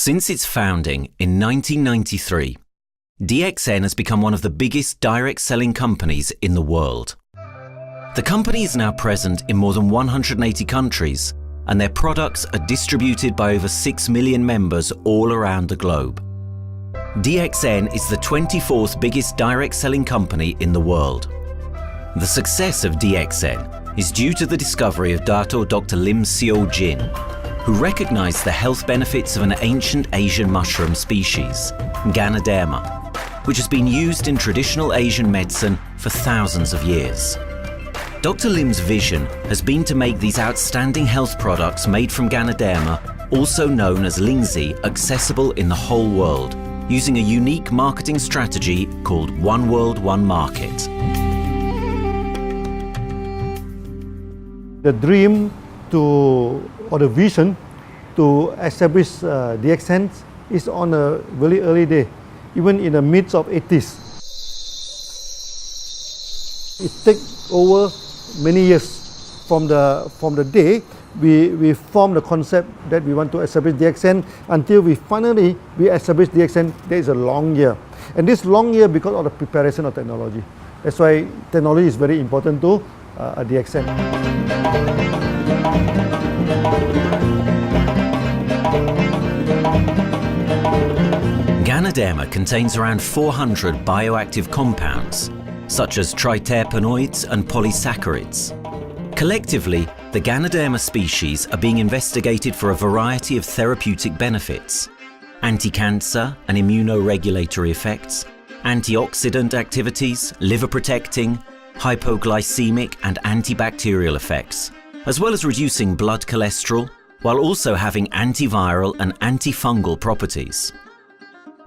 Since its founding in 1993, DXN has become one of the biggest direct selling companies in the world. The company is now present in more than 180 countries, and their products are distributed by over 6 million members all around the globe. DXN is the 24th biggest direct selling company in the world. The success of DXN is due to the discovery of Dr. Lim Seo Jin, who recognized the health benefits of an ancient Asian mushroom species, Ganoderma, which has been used in traditional Asian medicine for thousands of years. Dr. Lim's vision has been to make these outstanding health products made from Ganoderma, also known as Lingzi, accessible in the whole world, using a unique marketing strategy called One World, One Market. The dream or the vision to establish DXN is on a very early day, even in the midst of 80s. It takes over many years from the day we formed the concept that we want to establish DXN until we finally establish DXN. There is a long year, and this long year because of the preparation of technology. That's why technology is very important to DXN. Ganoderma contains around 400 bioactive compounds, such as triterpenoids and polysaccharids. Collectively, the Ganoderma species are being investigated for a variety of therapeutic benefits: anti-cancer and immunoregulatory effects, antioxidant activities, liver protecting, hypoglycemic and antibacterial effects, as well as reducing blood cholesterol, while also having antiviral and antifungal properties.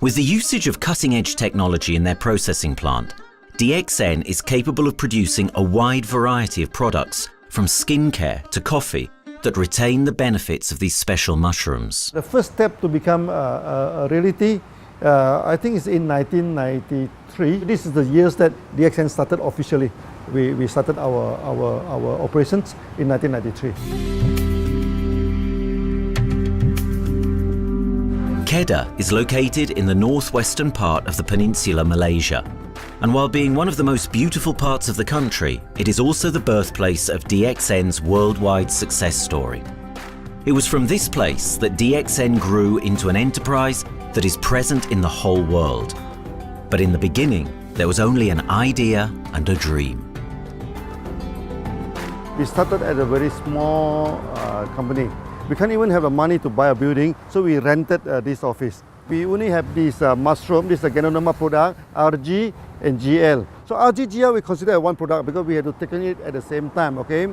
With the usage of cutting-edge technology in their processing plant, DXN is capable of producing a wide variety of products, from skincare to coffee, that retain the benefits of these special mushrooms. The first step to become a reality, I think, is in 1993. This is the years that DXN started officially. We started our operations in 1993. Kedah is located in the northwestern part of the peninsula Malaysia, and while being one of the most beautiful parts of the country, it is also the birthplace of DXN's worldwide success story. It was from this place that DXN grew into an enterprise that is present in the whole world. But in the beginning, there was only an idea and a dream. We started at a very small company. We can't even have the money to buy a building, so we rented this office. We only have this mushroom, this is a Ganoderma product, RG and GL. So RG, GL we consider as one product because we had to take it at the same time, okay?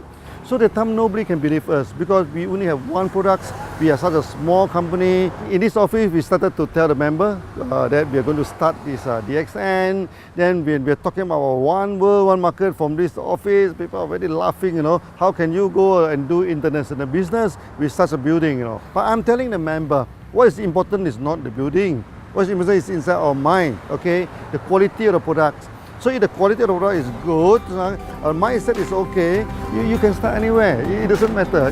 So the time nobody can believe us because we only have one product. We are such a small company. In this office, we started to tell the member that we are going to start this DXN. Then we are talking about one world, one market from this office. People are very laughing, How can you go and do international business with such a building, But I'm telling the member, what is important is not the building. What is important is inside our mind, okay? The quality of the product. So if the quality of the product is good, our mindset is okay, you can start anywhere. It doesn't matter.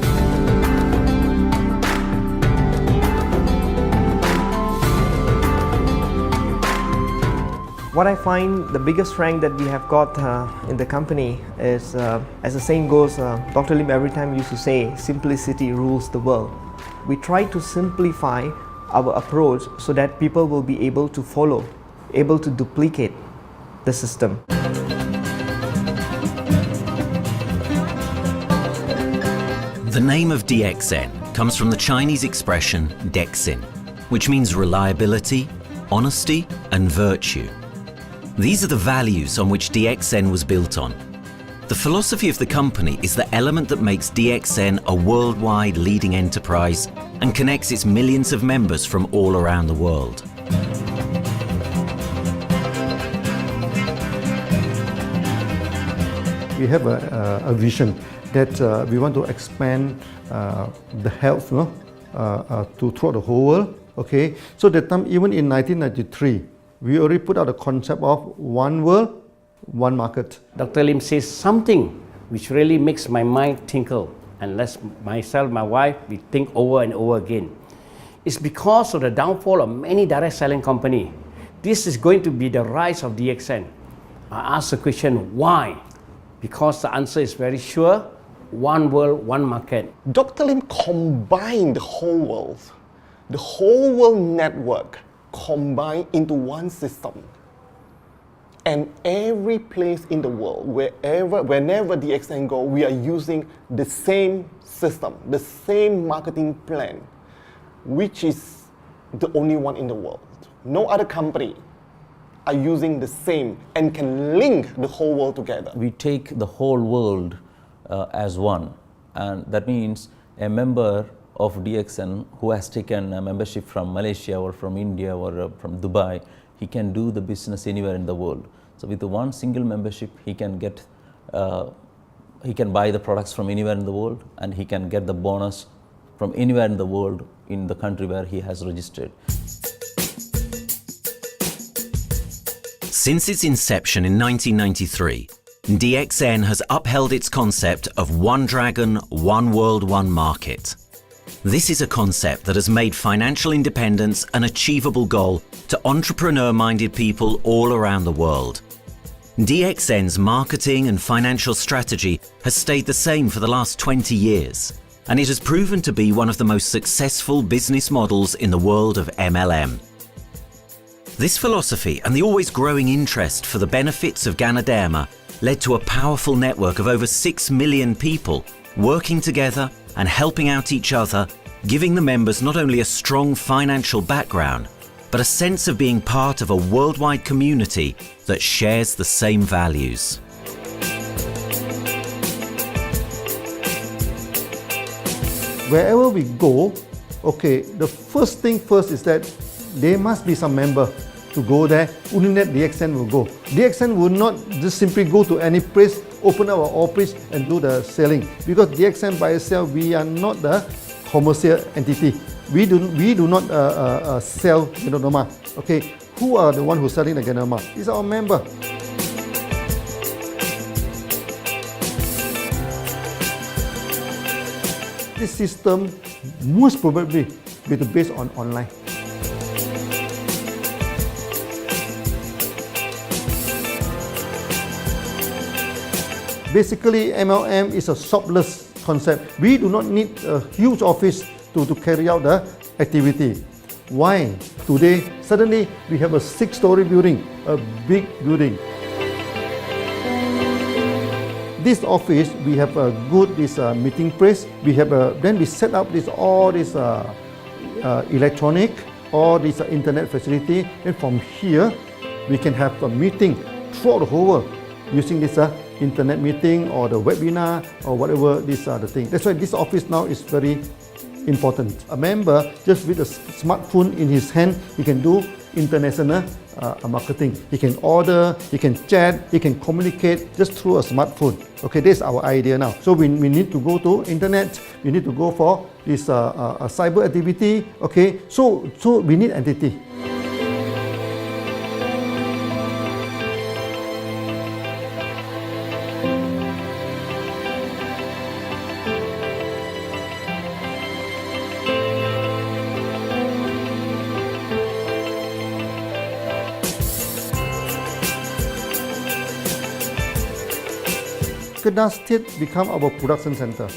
What I find the biggest strength that we have got in the company is, as the saying goes, Dr. Lim every time used to say, simplicity rules the world. We try to simplify our approach so that people will be able to follow, able to duplicate the system. The name of DXN comes from the Chinese expression DXN, which means reliability, honesty, and virtue. These are the values on which DXN was built on. The philosophy of the company is the element that makes DXN a worldwide leading enterprise and connects its millions of members from all around the world. We have a vision that we want to expand the health to throughout the whole world. Okay, so that time, even in 1993, we already put out the concept of one world, one market. Dr. Lim says something which really makes my mind tinkle, and lets myself, my wife, we think over and over again. It's because of the downfall of many direct selling companies. This is going to be the rise of DXN. I ask the question, why? Because the answer is very sure, one world, one market. Dr. Lim combined the whole world network combined into one system. And every place in the world, whenever DXN go, we are using the same system, the same marketing plan, which is the only one in the world. No other company are using the same and can link the whole world together. We take the whole world as one, and that means a member of DXN who has taken a membership from Malaysia or from India or from Dubai, he can do the business anywhere in the world. So with the one single membership, he can buy the products from anywhere in the world, and he can get the bonus from anywhere in the world in the country where he has registered. Since its inception in 1993, DXN has upheld its concept of one dragon, one world, one market. This is a concept that has made financial independence an achievable goal to entrepreneur-minded people all around the world. DXN's marketing and financial strategy has stayed the same for the last 20 years, and it has proven to be one of the most successful business models in the world of MLM. This philosophy and the always growing interest for the benefits of Ganoderma led to a powerful network of over 6 million people working together and helping out each other, giving the members not only a strong financial background, but a sense of being part of a worldwide community that shares the same values. Wherever we go, okay, the first thing first is that there must be some member to go there. Only that DXN will go. DXN will not just simply go to any place, open our office and do the selling. Because DXN by itself, we are not the commercial entity. We do not sell Ganoderma. Okay, who are the one who's selling the Ganoderma? It's our member. This system most probably will be based on online. Basically, MLM is a shopless concept. We do not need a huge office to carry out the activity. Why? Today, suddenly we have a 6-story building, a big building. This office, we have a good meeting place. We have then we set up all this electronic, all this internet facility, and from here we can have a meeting throughout the whole world using this internet meeting or the webinar or whatever these are the things. That's why this office now is very important. A member, just with a smartphone in his hand, he can do international marketing. He can order, he can chat, he can communicate just through a smartphone. Okay, that's our idea now. So we need to go to internet, we need to go for this cyber activity. Okay, so we need entity. Kedah State become our production center.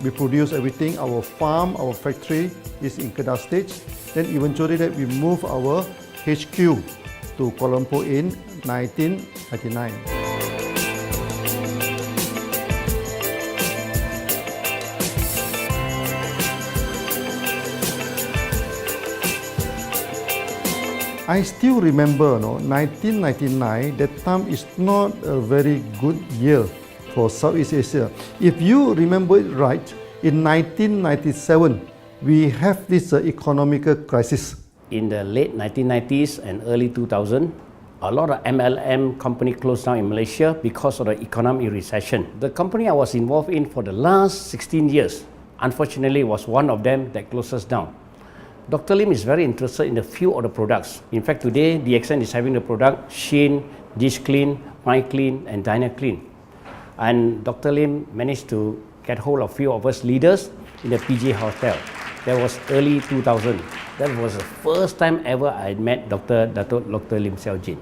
We produce everything. Our farm, our factory is in Kedah State. Then eventually that we move our HQ to Kuala Lumpur in 1999. I still remember, 1999, that time is not a very good year for Southeast Asia. If you remember it right, in 1997, we have this economic crisis. In the late 1990s and early 2000, a lot of MLM company closed down in Malaysia because of the economic recession. The company I was involved in for the last 16 years, unfortunately, was one of them that closes down. Dr. Lim is very interested in a few of the products. In fact, today, DXN is having the product Sheen, Dish Clean, My Clean, and Diner Clean. And Dr. Lim managed to get hold of a few of us leaders in the PJ Hotel. That was early 2000. That was the first time ever I met Dr. Lim Xiaojin.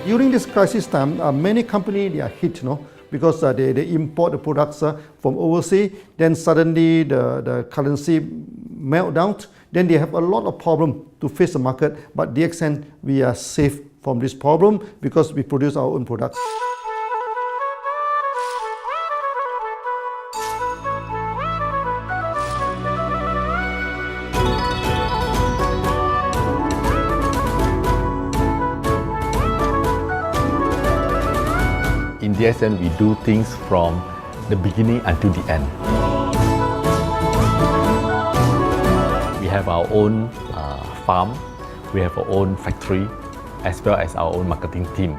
During this crisis time, many companies they are hit, because they import the products from overseas. Then suddenly the currency melt down. Then they have a lot of problem to face the market. But DXN, we are safe from this problem because we produce our own products. In DXN, we do things from the beginning until the end. We have our own farm, we have our own factory, as well as our own marketing team.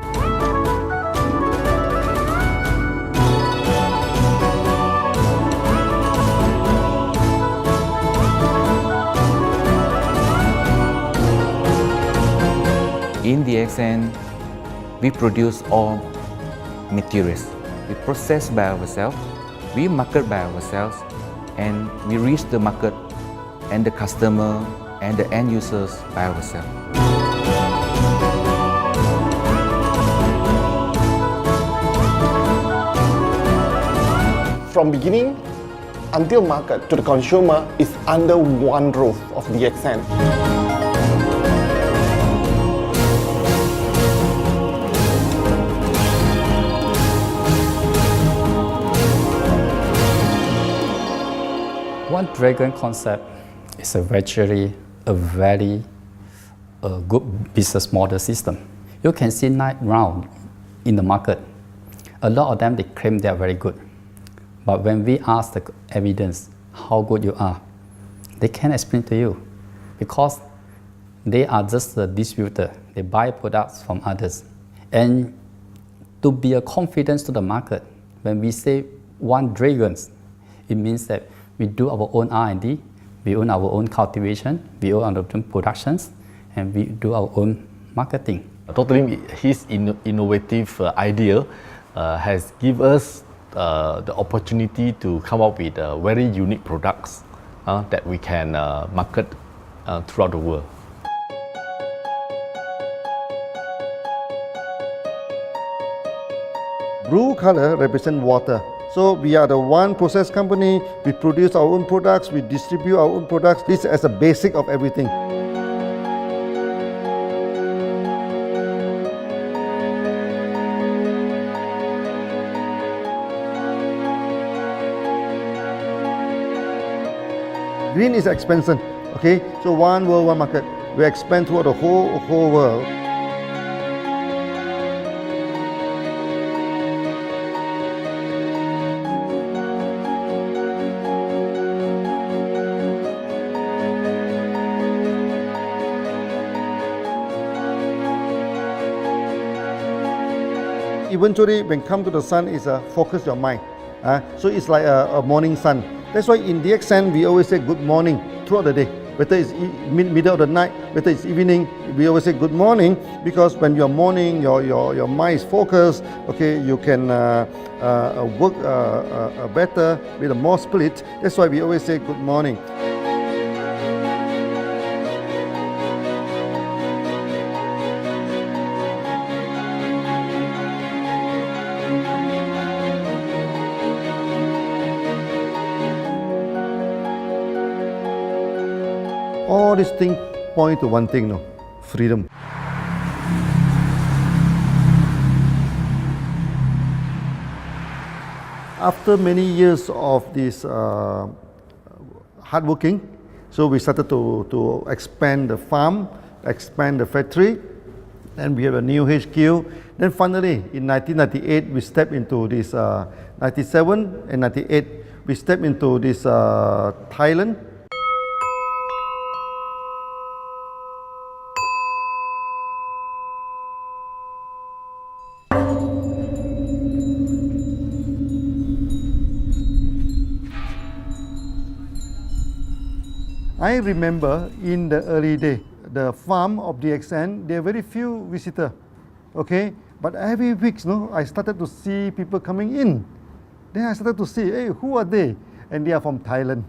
In DXN, we produce all materials. We process by ourselves, we market by ourselves, and we reach the market and the customer and the end users by ourselves. From beginning until market to the consumer is under one roof of DXN. One Dragon concept is a very good business model system. You can see 9 rounds in the market. A lot of them, they claim they are very good. But when we ask the evidence how good you are, they can't explain to you because they are just a distributor. They buy products from others. And to be a confidence to the market, when we say One Dragons, it means that we do our own R&D, we own our own cultivation, we own our own productions, and we do our own marketing. Dr. Lim, his innovative idea has given us the opportunity to come up with very unique products that we can market throughout the world. Blue color represents water. So we are the one process company, we produce our own products, we distribute our own products. This is the basic of everything. Green is expansion, okay? So one world, one market. We expand throughout the whole world. Eventually, when come to the sun, is focus your mind. So it's like a morning sun. That's why in DXN, we always say good morning throughout the day. Whether it's middle of the night, whether it's evening, we always say good morning because when you're morning, your mind is focused. Okay, you can work better with a more spirit. That's why we always say good morning. All these things point to one thing, freedom. After many years of this hard working, so we started to expand the farm, expand the factory, and we have a new HQ. Then finally, in 1998, we stepped into this, 97 and 98, we stepped into this Thailand. I remember in the early day, the farm of DXN, there are very few visitors, okay? But every week, I started to see people coming in. Then I started to see, hey, who are they? And they are from Thailand.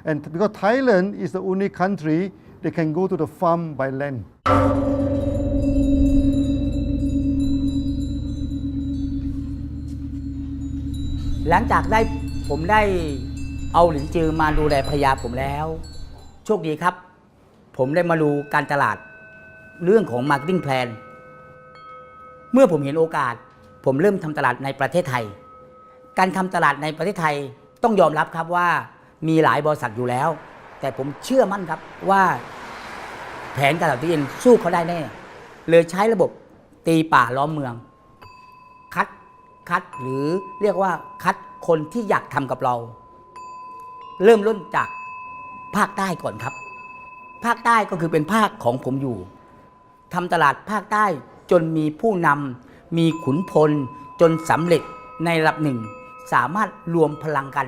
And because Thailand is the only country they can go to the farm by land. หลังจากผมได้เอาหลินจือมาดูแลภรรยาผมแล้ว โชคดีครับ ผมได้มาดูการตลาดเรื่องของ Marketing Plan เมื่อผมเห็นโอกาสผมเริ่มทำตลาดในประเทศไทย การทำตลาดในประเทศไทยต้องยอมรับครับว่ามีหลายบริษัทอยู่แล้ว แต่ผมเชื่อมั่นครับว่าแผนการตลาดที่เอ็นสู้เขาได้แน่เลยใช้ระบบตีป่าล้อมเมืองคัดหรือเรียกว่าคัดคนที่อยากทำกับเราเริ่มต้นจากภาคใต้ก่อนครับภาคใต้ก็คือเป็นภาคของผมอยู่ทำตลาดภาคใต้จนมีผู้นำมีขุนพลจนสำเร็จในระดับหนึ่งสามารถรวมพลังกัน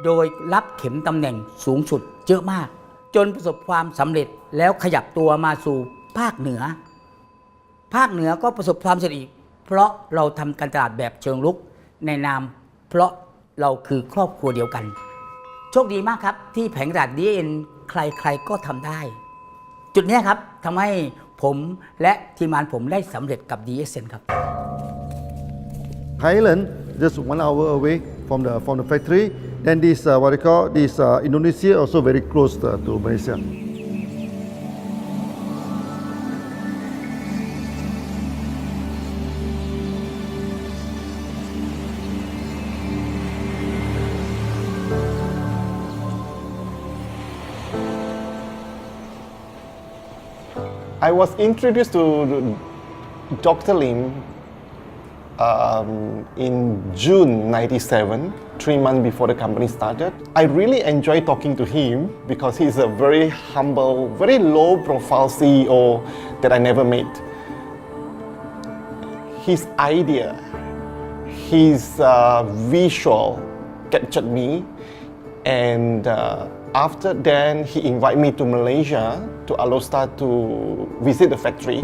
โดยรับเข็มตำแหน่งสูงสุดเยอะมากจนประสบความสำเร็จแล้วขยับตัวมาสู่ภาคเหนือก็ประสบความสำเร็จอีกเพราะเราทำการตลาดแบบเชิงรุกในนามเพราะเราคือครอบครัวเดียวกันโชคดีมากครับที่แผงตลาด DXN ใครๆก็ทำได้จุดนี้ครับทำให้ผมและทีมงานผมได้สำเร็จกับ DXN ครับ Thailand just 1 hour away from the factory. Then this what they call this Indonesia also very close to Malaysia. I was introduced to Dr. Lim in June '97, 3 months before the company started. I really enjoyed talking to him because he's a very humble, very low-profile CEO that I never met. His idea, his visual captured me, and after then he invited me to Malaysia to Alostar to visit the factory.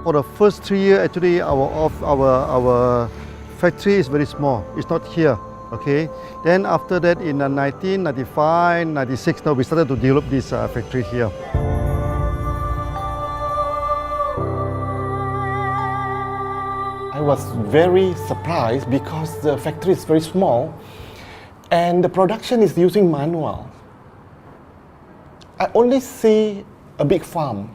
For the first 3 years, actually, our factory is very small. It's not here, okay? Then after that, in 1995, 96, now we started to develop this factory here. I was very surprised because the factory is very small and the production is using manual. I only see a big farm.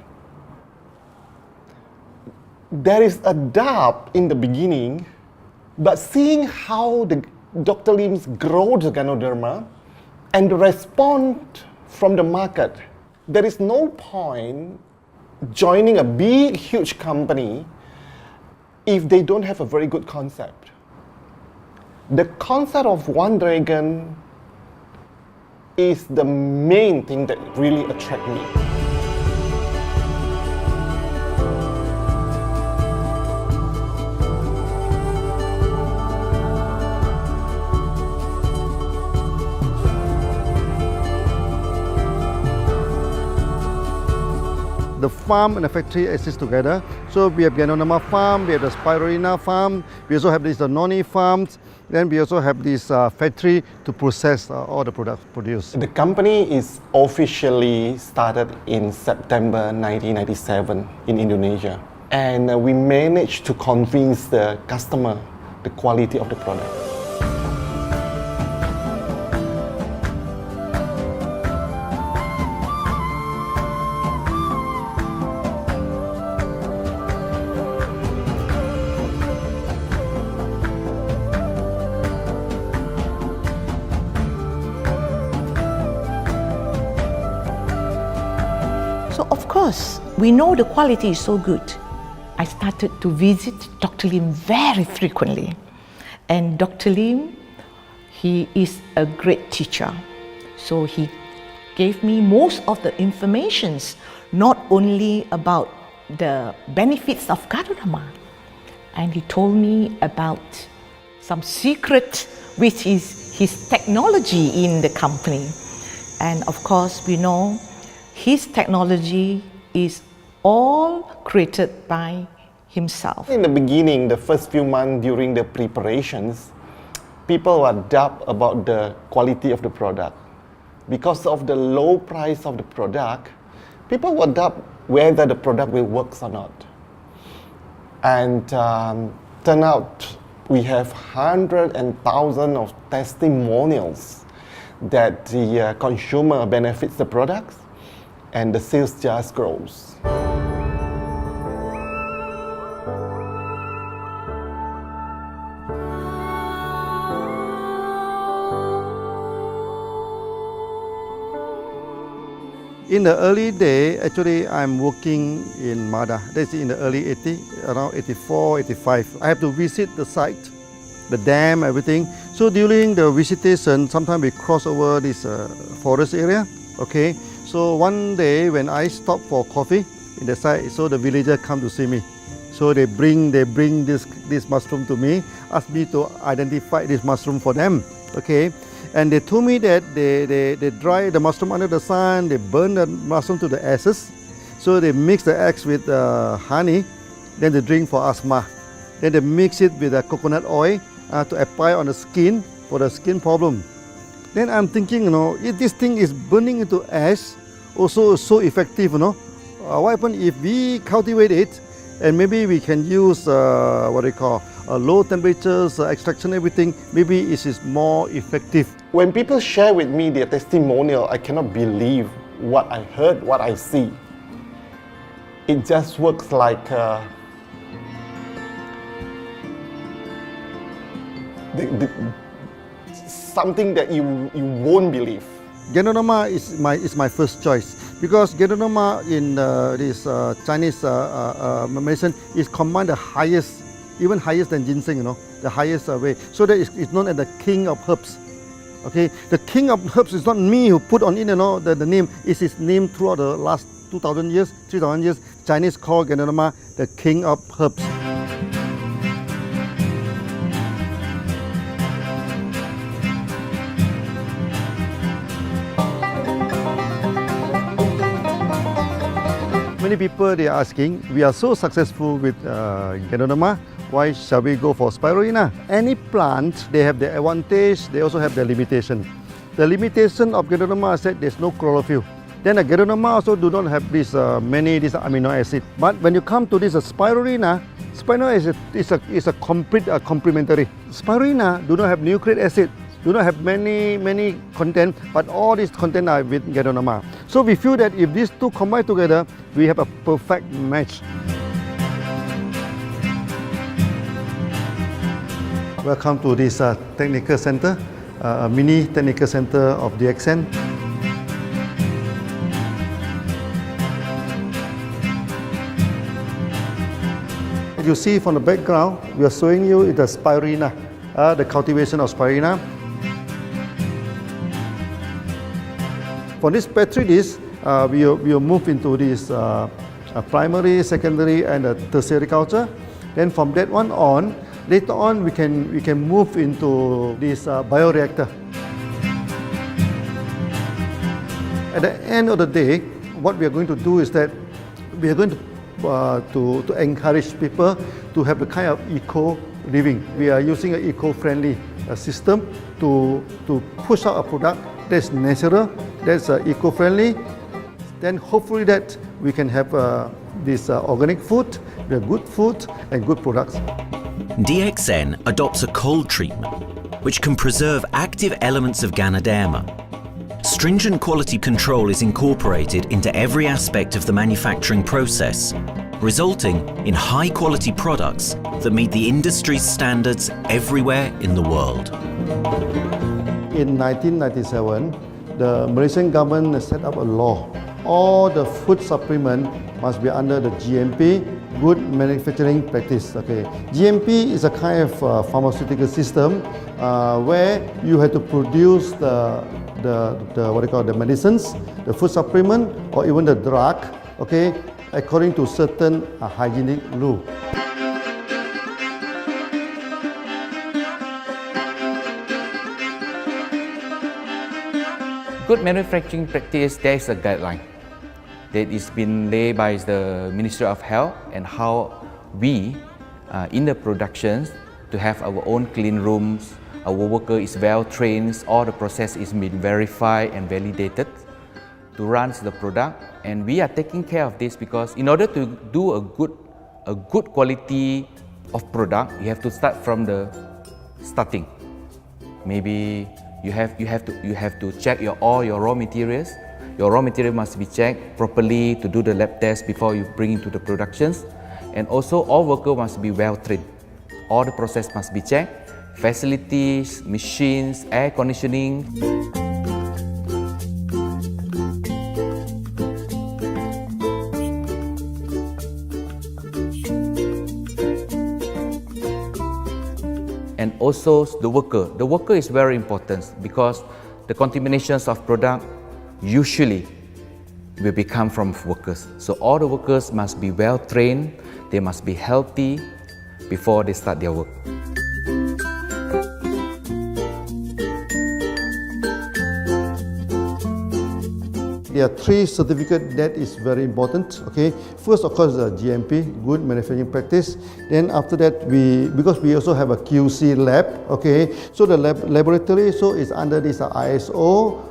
There is a doubt in the beginning, but seeing how Dr. Lim's grows the Ganoderma and the response from the market, there is no point joining a big, huge company if they don't have a very good concept. The concept of One Dragon is the main thing that really attracts me. The farm and the factory exist together. So we have Ganoderma farm, we have the Spirulina farm, we also have these noni farms, then we also have this factory to process all the products produced. The company is officially started in September 1997 in Indonesia. And we managed to convince the customer the quality of the product. because we know the quality is so good, I started to visit Dr. Lim very frequently. And Dr. Lim, he is a great teacher. So he gave me most of the informations, not only about the benefits of Ganoderma, and he told me about some secret, which is his technology in the company. And of course, we know his technology is all created by himself. In the beginning, the first few months during the preparations, people were doubt about the quality of the product. Because of the low price of the product, people were doubt whether the product will work or not. And turn out we have hundreds and thousands of testimonials that the consumer benefits the products and the sales just grows. In the early day, actually, I'm working in Mada. That's in the early 80s, around 84, 85. I have to visit the site, the dam, everything. So during the visitation, sometimes we cross over this forest area. Okay. So one day when I stop for coffee in the site, so the villager come to see me. So they bring this mushroom to me, ask me to identify this mushroom for them. Okay. And they told me that they dry the mushroom under the sun, they burn the mushroom to the ashes. So they mix the eggs with honey, then they drink for asthma. Then they mix it with coconut oil to apply on the skin for the skin problem. Then I'm thinking, if this thing is burning into ash, also so effective, what happens if we cultivate it and maybe we can use low temperatures, extraction, everything, maybe it is more effective. When people share with me their testimonial, I cannot believe what I heard, what I see. It just works like something that you won't believe. Ganoderma is my first choice because Ganoderma in this Chinese medicine is combined the highest, even higher than ginseng, the highest way. So that it's known as the king of herbs. Okay, the king of herbs is not me who put on it, the name. It's his name throughout the last 2,000 years, 3,000 years. Chinese call Ganoderma the king of herbs. Many people they are asking, we are so successful with Ganoderma, why shall we go for spirulina? Any plant, they have their advantage, they also have their limitation. The limitation of Ganoderma is that there's no chlorophyll. Then the Ganoderma also do not have this many amino acid. But when you come to this spirulina, spirulina is a complete complementary. Spirulina do not have nucleic acid, do not have many content, but all these content are with Ganoderma. So we feel that if these two combine together, we have a perfect match. Welcome to this technical center, a mini technical center of DXN. As you see from the background, we are showing you the spirulina, the cultivation of spirulina. For this petri dish, we will move into this primary, secondary, and tertiary culture. Then from that one on, later on we can move into this bioreactor. At the end of the day, what we are going to do is that we are going to encourage people to have the kind of eco living. We are using an eco-friendly system to push out a product that's natural, that's eco-friendly. Then hopefully that we can have this organic food, the good food and good products. DXN adopts a cold treatment which can preserve active elements of Ganoderma. Stringent quality control is incorporated into every aspect of the manufacturing process, resulting in high-quality products that meet the industry's standards everywhere in the world. In 1997, the Malaysian government set up a law all the food supplement must be under the GMP, Good Manufacturing Practice. Okay, GMP is a kind of pharmaceutical system where you have to produce the what you call the medicines, the food supplement, or even the drug. Okay, according to certain hygienic rule. Good manufacturing practice, there is a guideline that is been laid by the Ministry of Health and how we in the productions to have our own clean rooms, our worker is well trained, all the process is been verified and validated to run the product, and we are taking care of this because in order to do a good quality of product, you have to start from the starting. Maybe you have to check all your raw materials. Your raw material must be checked properly to do the lab test before you bring into the productions, and also all workers must be well trained. All the process must be checked. Facilities, machines, air conditioning. And also the worker. The worker is very important because the contaminations of product usually will become from workers. So all the workers must be well trained, they must be healthy before they start their work. There are 3 certificates that is very important. Okay, first of course the GMP, Good Manufacturing Practice. Then after that because we also have a QC lab. Okay, so the laboratory so is under this ISO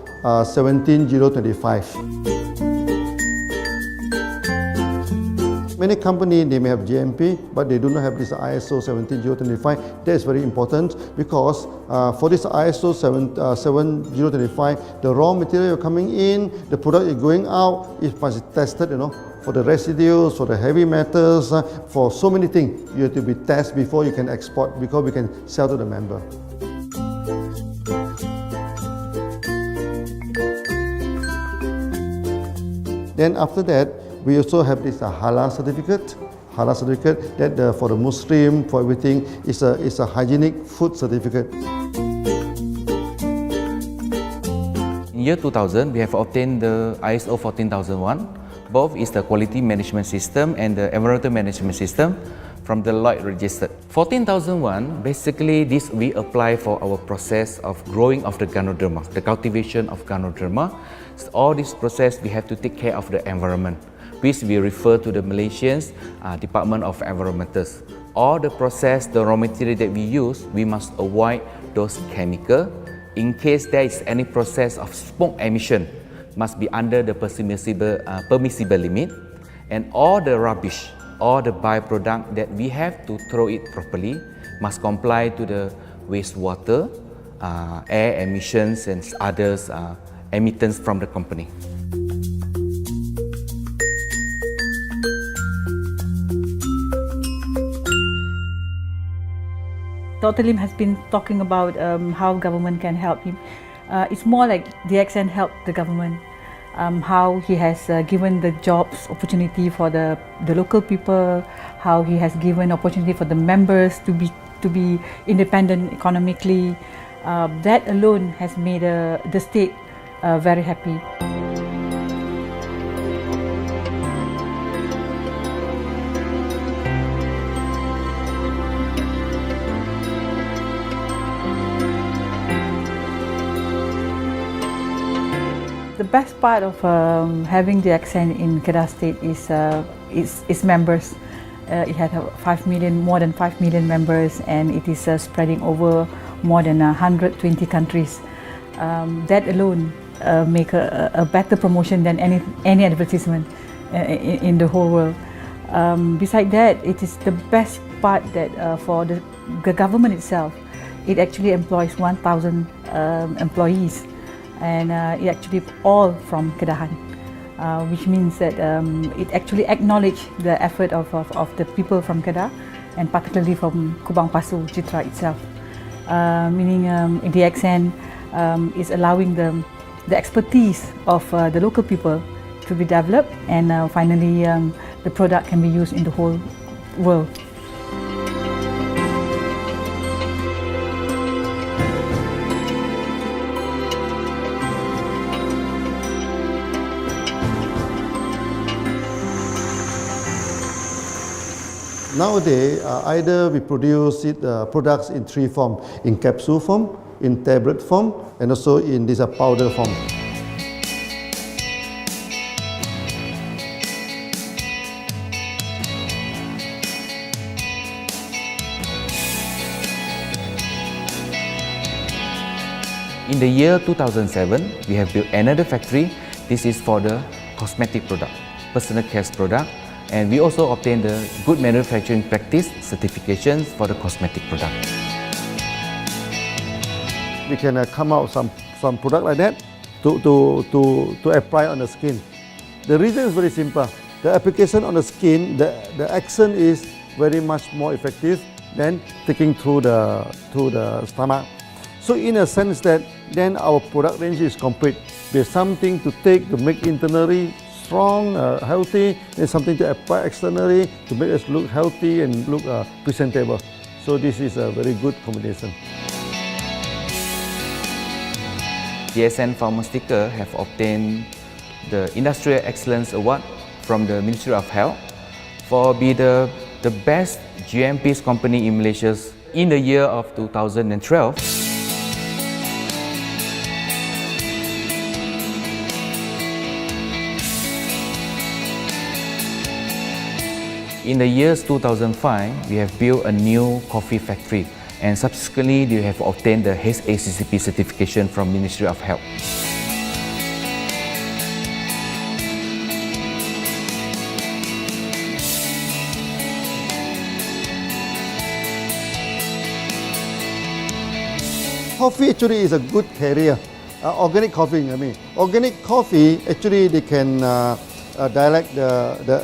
17025. Many companies they may have GMP, but they do not have this ISO 17025. That is very important because for this ISO 7025, the raw material coming in, the product is going out, it must be tested, for the residues, for the heavy metals, for so many things. You have to be tested before you can export, because we can sell to the member. Then after that, we also have this halal certificate. Halal certificate that for the Muslim, for everything, is a hygienic food certificate. In year 2000, we have obtained the ISO 14001. Both is the quality management system and the environmental management system from the Lloyd registered. 14001, basically this we apply for our process of growing of the Ganoderma, the cultivation of Ganoderma. So all this process we have to take care of the environment, which we refer to the Malaysians Department of Environmentals. All the process, the raw material that we use, we must avoid those chemicals. In case there is any process of smoke emission, must be under the permissible limit, and all the rubbish, all the byproduct that we have to throw it properly must comply to the wastewater, air emissions and others emittance from the company. Dr. Lim has been talking about how government can help him. It's more like DXN helped the government, how he has given the jobs opportunity for the local people, how he has given opportunity for the members to be independent economically. That alone has made the state very happy. The best part of having DXN in Kedah State is its members. It had more than 5 million members, and it is spreading over more than 120 countries. That alone make a better promotion than any advertisement in the whole world. Besides that, it is the best part that for the government itself, it actually employs 1,000 employees. And it actually all from Kedahan, which means that it actually acknowledges the effort of the people from Kedah, and particularly from Kubang Pasu Citra itself. Meaning DXN is allowing the expertise of the local people to be developed, and finally the product can be used in the whole world. Nowadays, either we produce products in three forms: in capsule form, in tablet form, and also in this powder form. In the year 2007, we have built another factory. This is for the cosmetic product, personal care product, and we also obtained the Good Manufacturing Practice certifications for the cosmetic product. We can come out some product like that to apply on the skin. The reason is very simple. The application on the skin, the action is very much more effective than taking through the stomach. So in a sense that then our product range is complete. There's something to take to make internally strong, healthy, and something to apply externally to make us look healthy and look presentable. So this is a very good combination. DXN Pharmaceutical have obtained the Industrial Excellence Award from the Ministry of Health for being the best GMP company in Malaysia in the year of 2012. In the years 2005, we have built a new coffee factory, and subsequently we have obtained the HACCP certification from Ministry of Health. Coffee actually is a good carrier. Organic coffee, I mean. Organic coffee, actually they can dilate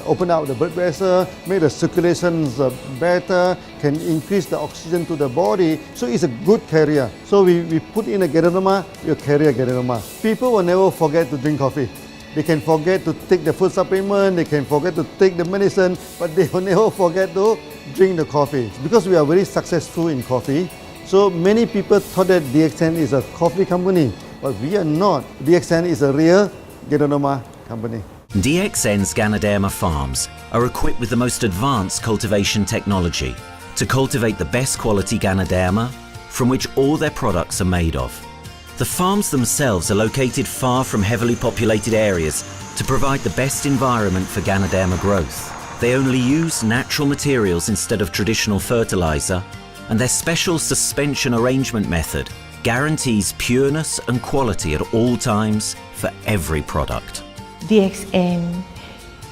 open up the blood vessel, make the circulations better, can increase the oxygen to the body. So it's a good carrier. So we put in a Ganoderma, you carry a Ganoderma. People will never forget to drink coffee. They can forget to take the food supplement, they can forget to take the medicine, but they will never forget to drink the coffee. Because we are very successful in coffee, so many people thought that DXN is a coffee company, but we are not. DXN is a real Ganoderma company. DXN's Ganoderma farms are equipped with the most advanced cultivation technology to cultivate the best quality Ganoderma from which all their products are made of. The farms themselves are located far from heavily populated areas to provide the best environment for Ganoderma growth. They only use natural materials instead of traditional fertilizer, and their special suspension arrangement method guarantees pureness and quality at all times for every product. DXN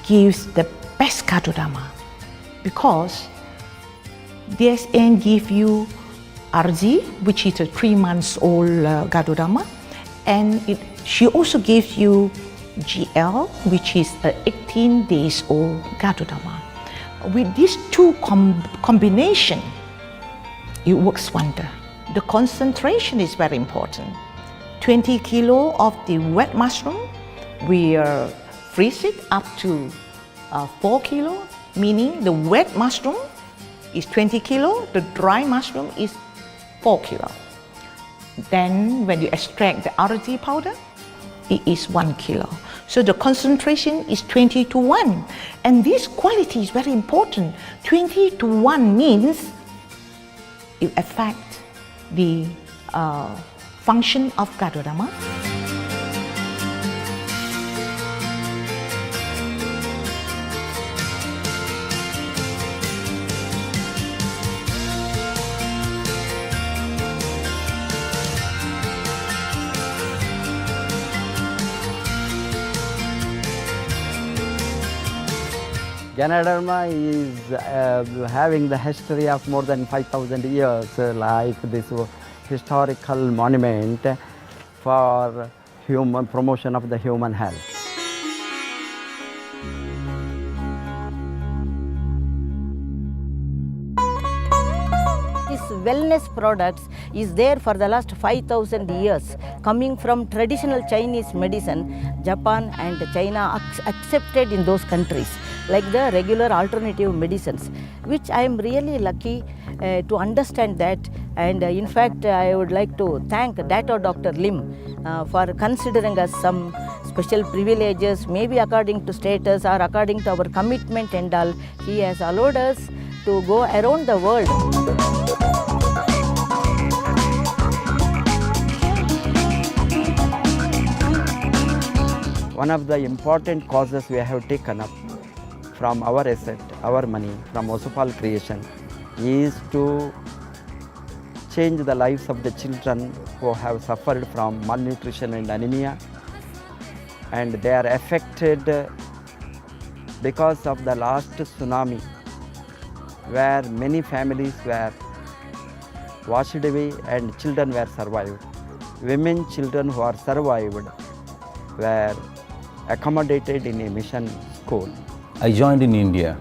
gives the best Ganoderma because DXN gives you RZ, which is a 3 months old Ganoderma, and she also gives you GL, which is a 18 days old Ganoderma. With these two combination, it works wonder. The concentration is very important. 20 kilo of the wet mushroom, we freeze it up to 4 kilo, meaning the wet mushroom is 20 kilo, the dry mushroom is 4 kilo. Then when you extract the RZ powder, it is 1 kilo. So the concentration is 20 to 1. And this quality is very important. 20 to 1 means it affects the function of Ganoderma. Ganoderma is having the history of more than 5,000 years, like this historical monument for human promotion of the human health. This wellness products is there for the last 5,000 years, coming from traditional Chinese medicine. Japan and China accepted in those countries, like the regular alternative medicines, which I am really lucky to understand that. And in fact, I would like to thank Dr. Lim for considering us some special privileges, maybe according to status or according to our commitment and all. He has allowed us to go around the world. One of the important causes we have taken up from our asset, our money, from Osopal creation, is to change the lives of the children who have suffered from malnutrition and anemia, and they are affected because of the last tsunami, where many families were washed away and children were survived. Women, children who are survived were accommodated in a mission school. I joined in India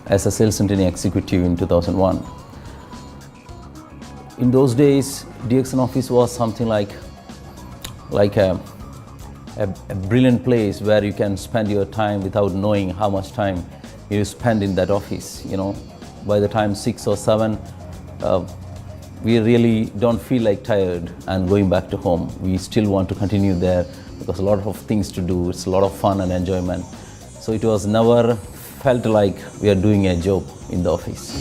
as a sales and training executive in 2001. In those days, DXN office was something like a brilliant place where you can spend your time without knowing how much time you spend in that office. You know, by the time 6 or 7, we really don't feel like tired and going back to home. We still want to continue there because a lot of things to do. It's a lot of fun and enjoyment. So it was never felt like we are doing a job in the office.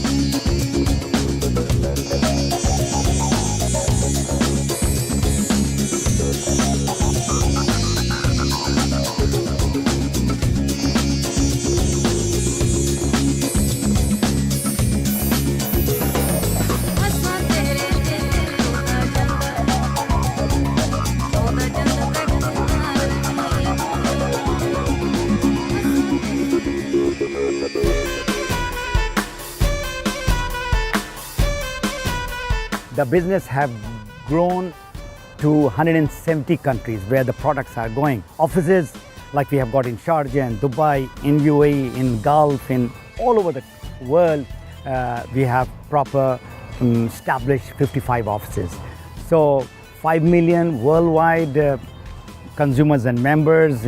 The business have grown to 170 countries where the products are going. Offices like we have got in Sharjah and Dubai, in UAE, in Gulf, in all over the world, we have proper established 55 offices. So 5 million worldwide consumers and members.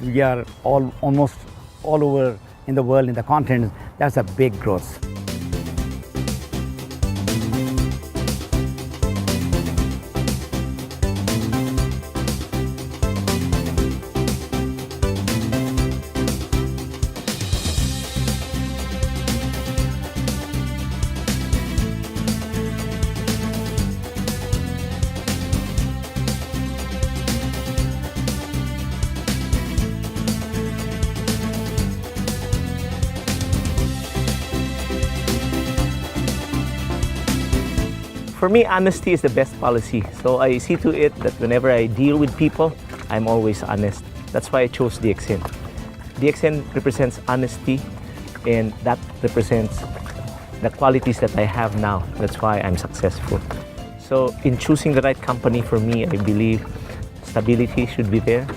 We are almost all over in the world, in the continent. That's a big growth. For me, honesty is the best policy. So I see to it that whenever I deal with people, I'm always honest. That's why I chose DXN. DXN represents honesty, and that represents the qualities that I have now. That's why I'm successful. So in choosing the right company for me, I believe stability should be there,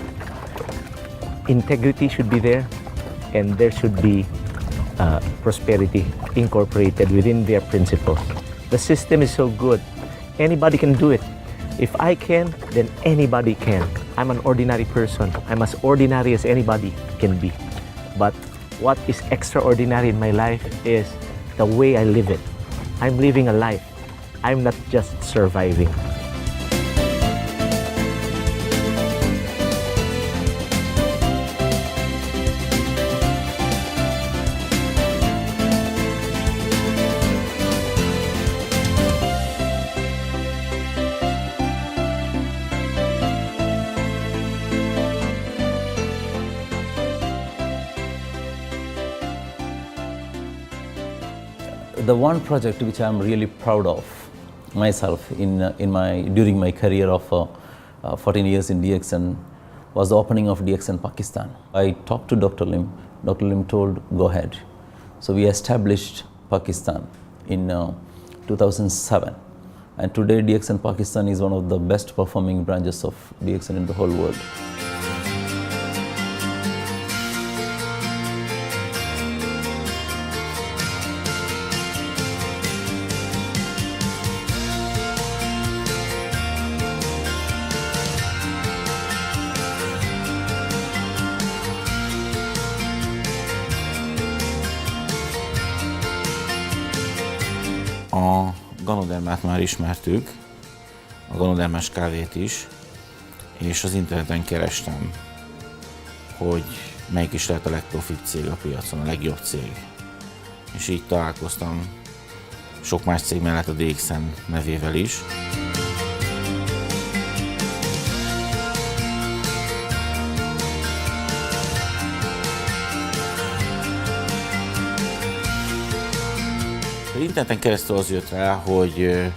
integrity should be there, and there should be prosperity incorporated within their principles. The system is so good. Anybody can do it. If I can, then anybody can. I'm an ordinary person. I'm as ordinary as anybody can be. But what is extraordinary in my life is the way I live it. I'm living a life. I'm not just surviving. The one project which I am really proud of myself during my career of 14 years in DXN was the opening of DXN Pakistan. I talked to Dr. Lim. Dr. Lim told, go ahead. So we established Pakistan in 2007. And today DXN Pakistan is one of the best performing branches of DXN in the whole world. A Ganodermát már ismertük, a Ganodermás kávét is, és az interneten kerestem, hogy melyik is lehet a legprofibb cég a piacon, a legjobb cég. És így találkoztam sok más cég mellett a DXN nevével is. Interneten keresztül az jött rá, hogy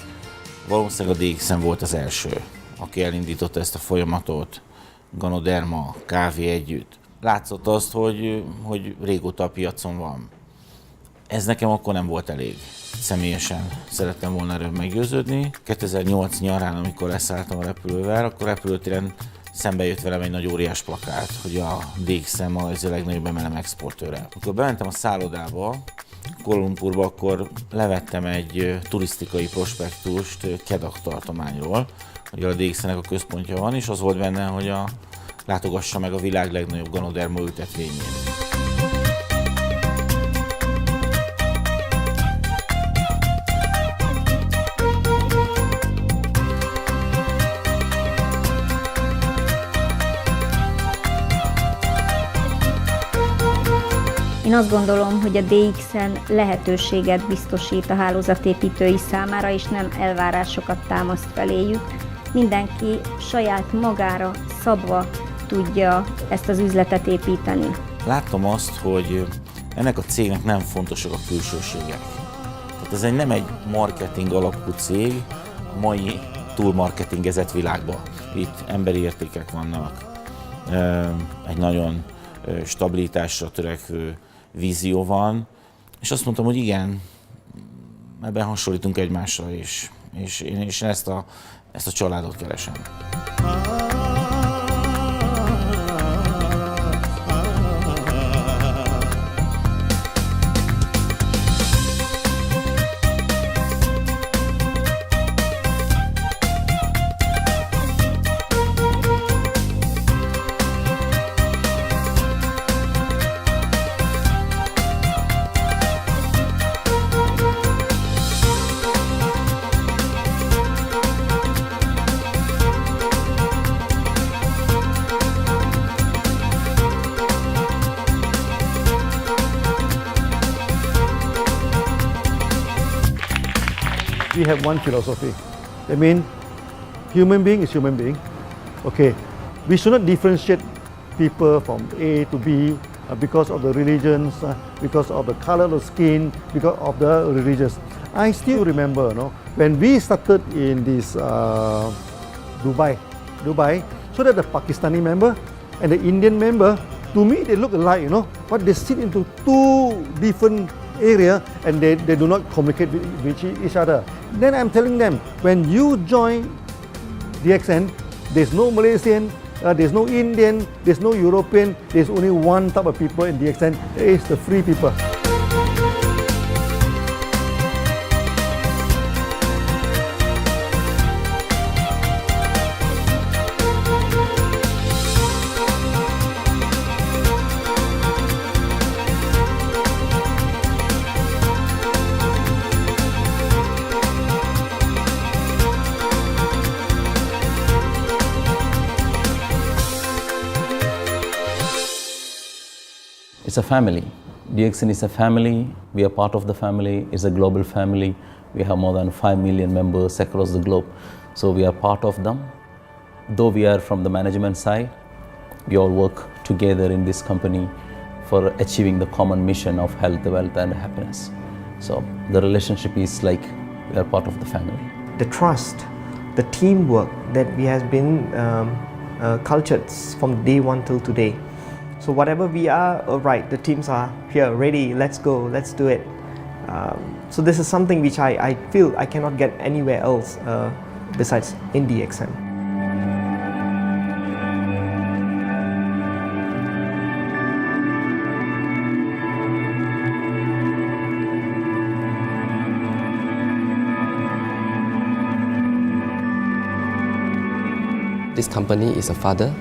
valószínűleg a DXN volt az első, aki elindította ezt a folyamatot, Ganoderma, kávé együtt. Látszott azt, hogy régóta a piacon van. Ez nekem akkor nem volt elég. Személyesen szerettem volna erről meggyőződni. 2008 nyarán, amikor leszálltam a repülővel, akkor repülőtéren szembe jött velem egy nagy óriás plakát, hogy a DXN ma ez a legnagyobb MLM exportőre. Amikor bementem a szállodába, Kuala Lumpurba, akkor levettem egy turisztikai prospektust Kedah tartományról, hogy a DXN-nek a központja van, és az volt benne, hogy látogassa meg a világ legnagyobb Ganoderma ültetvényét. Én azt gondolom, hogy a DXN lehetőséget biztosít a hálózatépítői számára, és nem elvárásokat támaszt feléjük. Mindenki saját magára szabva tudja ezt az üzletet építeni. Láttam azt, hogy ennek a cégnek nem fontosak a külsőségek. Tehát ez nem egy marketing alapú cég a mai túlmarketingezett világban. Itt emberi értékek vannak, egy nagyon stabilitásra törekvő vízió van, és azt mondtam, hogy igen, ebben hasonlítunk egymásra is, és én ezt a családot keresem. We have one philosophy. I mean, human being is human being. Okay, we should not differentiate people from A to B because of the religions, because of the color of skin, because of the religions. I still remember, when we started in this Dubai, so that the Pakistani member and the Indian member, to me they look alike, but they sit into two different area and they do not communicate with each other. Then I'm telling them, when you join DXN, there's no Malaysian, there's no Indian, there's no European, there's only one type of people in DXN, it's the free people. It's a family. DXN is a family. We are part of the family. It's a global family. We have more than 5 million members across the globe. So we are part of them. Though we are from the management side, we all work together in this company for achieving the common mission of health, wealth and happiness. So the relationship is like we are part of the family. The trust, the teamwork that we has been cultured from day one till today. So whatever we are, right, the teams are here, ready, let's go, let's do it. So this is something which I feel I cannot get anywhere else besides in DXN. This company is a father.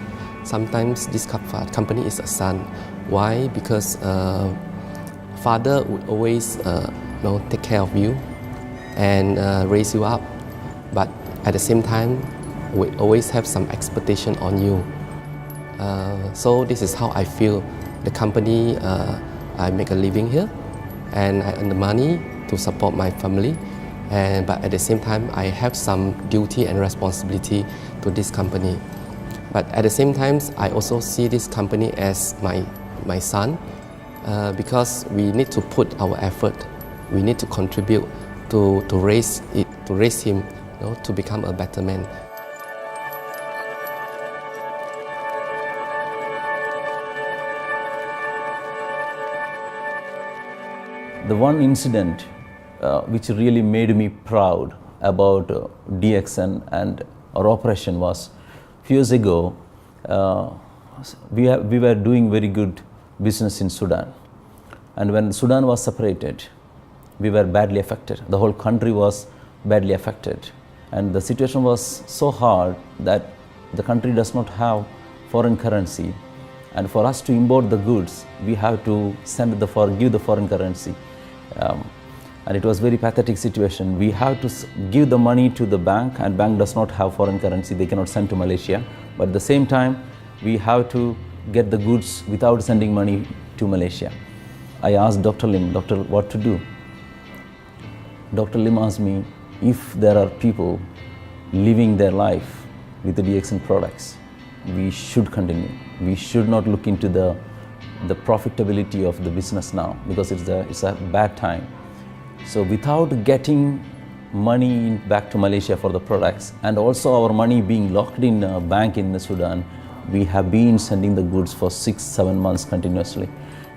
Sometimes this company is a son. Why? Because father would always take care of you, and raise you up. But at the same time, we always have some expectation on you. So this is how I feel. The company, I make a living here, and I earn the money to support my family. But at the same time, I have some duty and responsibility to this company. But at the same time, I also see this company as my son, because we need to put our effort. We need to contribute to raise him, to become a better man. The one incident which really made me proud about DXN and our operation was few years ago. We were doing very good business in Sudan, and when Sudan was separated, we were badly affected. The whole country was badly affected, and the situation was so hard that the country does not have foreign currency, and for us to import the goods, we have to give the foreign currency. And it was very pathetic situation. We have to give the money to the bank, and bank does not have foreign currency. They cannot send to Malaysia. But at the same time, we have to get the goods without sending money to Malaysia. I asked Dr. Lim, doctor, what to do? Dr. Lim asked me, if there are people living their life with the DXN products, we should continue. We should not look into the profitability of the business now, because it's a bad time. So without getting money back to Malaysia for the products, and also our money being locked in a bank in Sudan, we have been sending the goods for 6-7 months continuously.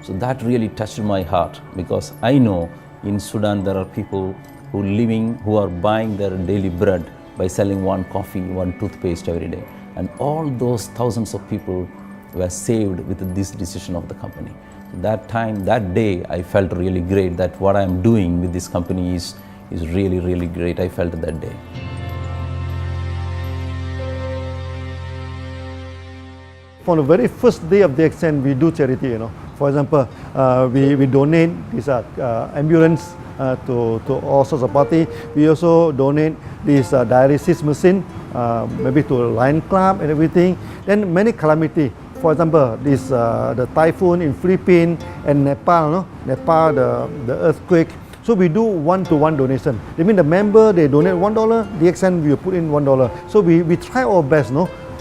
So that really touched my heart, because I know in Sudan there are people who are buying their daily bread by selling one coffee, one toothpaste every day. And all those thousands of people were saved with this decision of the company. That day, I felt really great that what I am doing with this company is really, really great. I felt that day. From the very first day of DXN, we do charity. For example, we donate this ambulance to all sorts of party. We also donate this dialysis machine, maybe to Lion Club and everything. Then many calamity. For example, the typhoon in Philippines and Nepal, the earthquake. So we do one-to-one donation. I mean, the member, they donate $1, DXN will put in $1. So we try our best,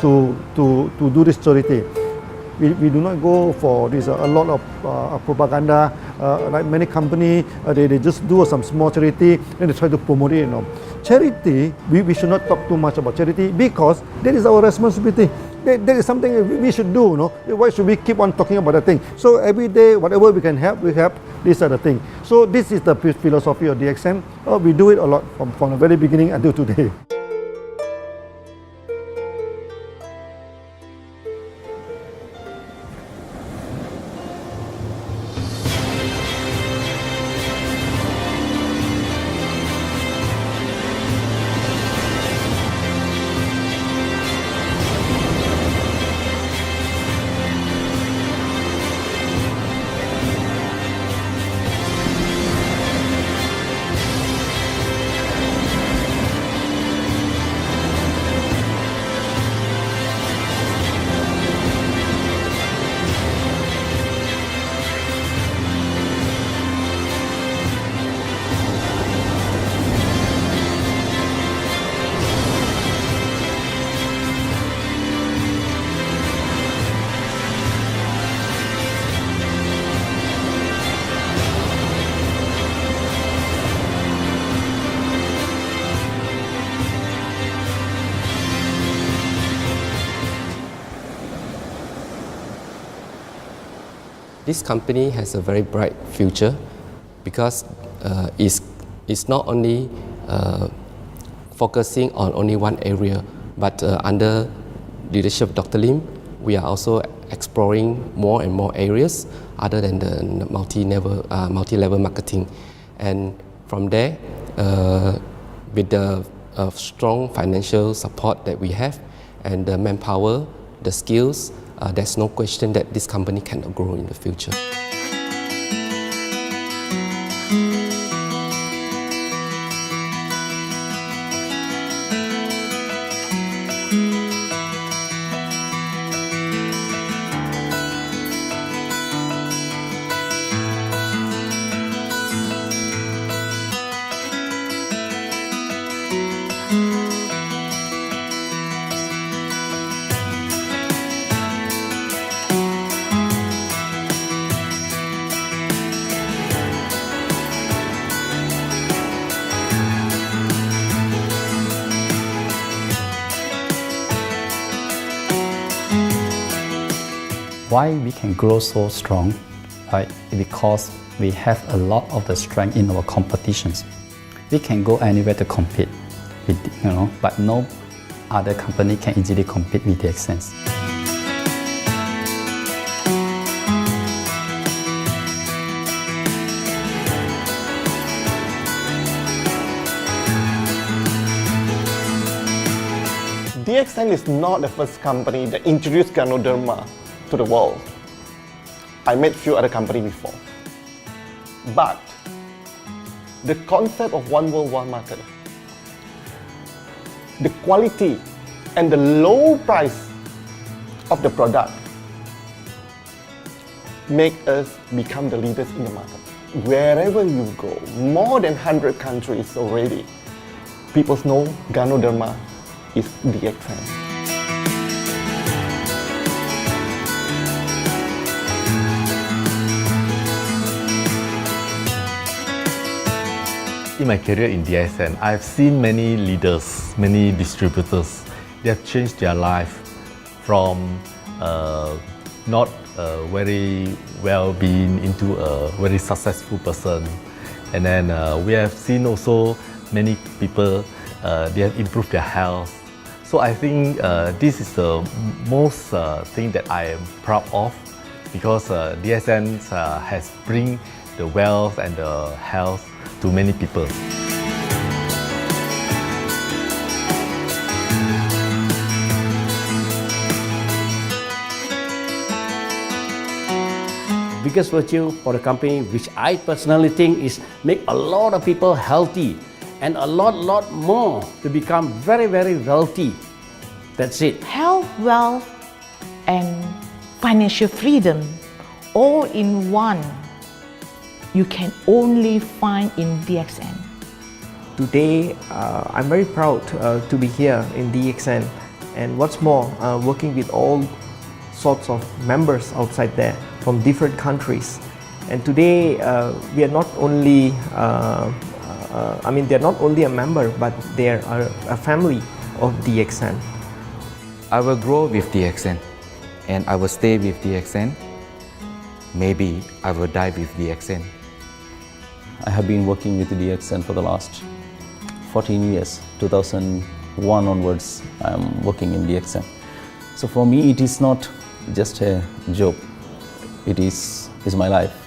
to do this charity. We do not go for this a lot of propaganda, like many companies. They just do some small charity and they try to promote it. Charity, we should not talk too much about charity, because that is our responsibility. That is something we should do. Why should we keep on talking about that thing? So every day, whatever we can help, we help. These are the things. So this is the philosophy of DXN. We do it a lot from the very beginning until today. This company has a very bright future, because it's not only focusing on only one area, but under leadership of Dr. Lim, we are also exploring more and more areas other than the multi-level marketing. And from there, with the strong financial support that we have and the manpower, the skills, there's no question that this company cannot grow in the future. Why we can grow so strong? Right? Because we have a lot of the strength in our competitions. We can go anywhere to compete, with, but no other company can easily compete with DXN. DXN is not the first company that introduced Ganoderma to the world. I met few other companies before. But the concept of one world, one market, the quality and the low price of the product make us become the leaders in the market. Wherever you go, more than 100 countries already, people know Ganoderma is DXN. In my career in DXN, I've seen many leaders, many distributors. They have changed their life from not very well-being into a very successful person. And then we have seen also many people, they have improved their health. So I think this is the most thing that I am proud of, because DXN has bring the wealth and the health to many people. Biggest virtue for the company, which I personally think is make a lot of people healthy and a lot more to become very wealthy. That's it. Health, wealth, and financial freedom all in one. You can only find in DXN. Today, I'm very proud to be here in DXN, and what's more, working with all sorts of members outside there from different countries. And today, we are not only, they're not only a member, but they are a family of DXN. I will grow with DXN, and I will stay with DXN. Maybe I will die with DXN. I have been working with DXN for the last 14 years. 2001 onwards, I am working in DXN. So for me, it is not just a job. It is my life.